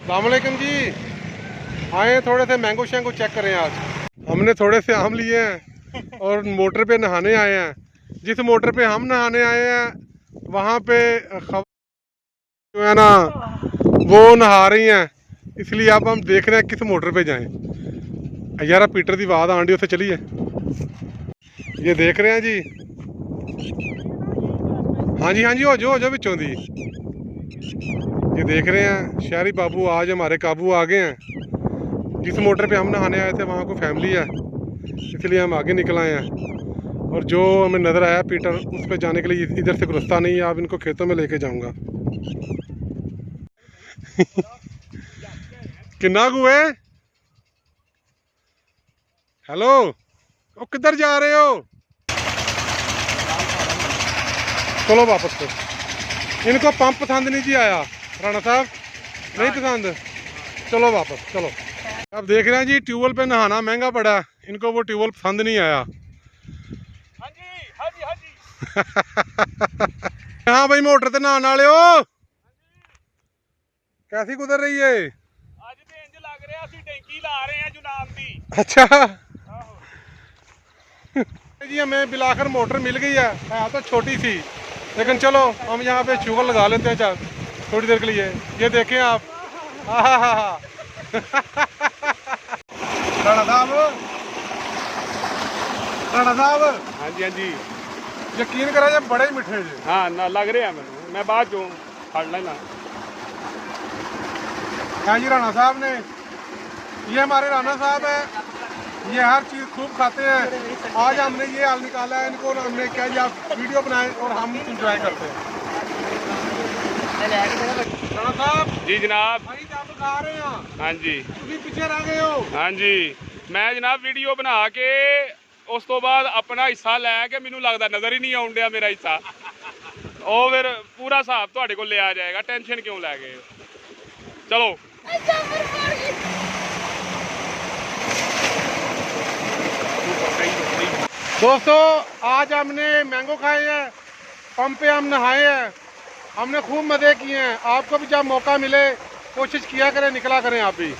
अस्सलामुअलैकुम जी। आए थोड़े से मैंगो शैंगो चेक करें। आज हमने थोड़े से आम लिए हैं और मोटर पे नहाने आए हैं। जिस मोटर पे हम नहाने आए हैं वहाँ पे जो है ना वो नहा रही हैं, इसलिए अब हम देख रहे हैं किस मोटर पे जाएं। यार पीटर की आवाज़ आंडी उसे चलिए। ये देख रहे हैं जी। हाँ जी हाँ जी, हो जाओ बिचों दी। ये देख रहे हैं शहरी बाबू आज हमारे काबू आ गए हैं। जिस मोटर पे हम नहाने आए थे वहाँ को फैमिली है, इसलिए हम आगे निकल आए हैं। और जो हमें नज़र आया पीटर, उस पर जाने के लिए इधर से रास्ता नहीं है। आप इनको खेतों में लेके जाऊंगा। किन्ना हुए। हेलो, वो किधर जा रहे हो? चलो वापस तो। इनको पंप पसंद नहीं जी आया, राणा साहब नहीं पसंद। चलो वापस चलो। अब देख रहे हैं जी ट्यूबवेल पे नहाना महंगा पड़ा है, इनको वो ट्यूबवेल पसंद नहीं आया। हाँ जी हाँ जी हाँ जी। हाँ भाई मोटर ते नहाने वाले हो। कैसी गुजर रही है? ਅੱਜ ਤੇ ਇੰਜ ਲੱਗ ਰਿਹਾ ਅਸੀਂ ਟੈਂਕੀ ਲਾ ਰਹੇ ਹਾਂ ਜੁਨਾਬ ਦੀ। अच्छा जी, हमें बिलाकर मोटर मिल गई है तो छोटी सी, लेकिन चलो हम यहाँ पे शुगर लगा लेते हैं चार थोड़ी देर के लिए। ये देखें आप। राणा साहब, राणा साहब। हाँ जी हाँ जी। यकीन करा जे बड़े ही मिठे जी। हाँ ना लग ਰਿਹਾ ਮੈਨੂੰ, ਮੈਂ ਬਾਅਦ ਚੋਂ ਫੜ ਲੈਣਾ। हाँ जी राणा साहब ने, ये हमारे राणा साहब है, ये हर चीज़ खूब खाते हैं। आज हमने ये हाल निकाला है इनको, हमने क्या जी आप वीडियो बनाए और हम इंजॉय करते हैं। राणा साहब जी जनाब। भाई आप खा रहे हैं? हाँ जी। ਤੁਸੀਂ ਪਿੱਛੇ ਰਹਿ ਗਏ ਹੋ। हाँ जी, मैं जनाब ਵੀਡੀਓ ਬਣਾ ਕੇ ਉਸ ਤੋਂ ਬਾਅਦ ਆਪਣਾ ਹਿੱਸਾ ਲੈ ਕੇ ਮੈਨੂੰ ਲੱਗਦਾ ਨਜ਼ਰ ਹੀ ਨਹੀਂ ਆਉਣ ਡਿਆ ਮੇਰਾ ਹਿੱਸਾ। ਉਹ ਫਿਰ ਪੂਰਾ ਹਿਸਾਬ ਤੁਹਾਡੇ ਕੋਲ ਲਿਆ ਜਾਏਗਾ, ਟੈਨਸ਼ਨ ਕਿਉਂ ਲੈ ਗਏ? चलो दोस्तों आज हमने मैंगो खाए हैं, पंप पे हम नहाए हैं, हमने खूब मज़े किए हैं। आपको भी जब मौका मिले कोशिश किया करें, निकला करें आप भी।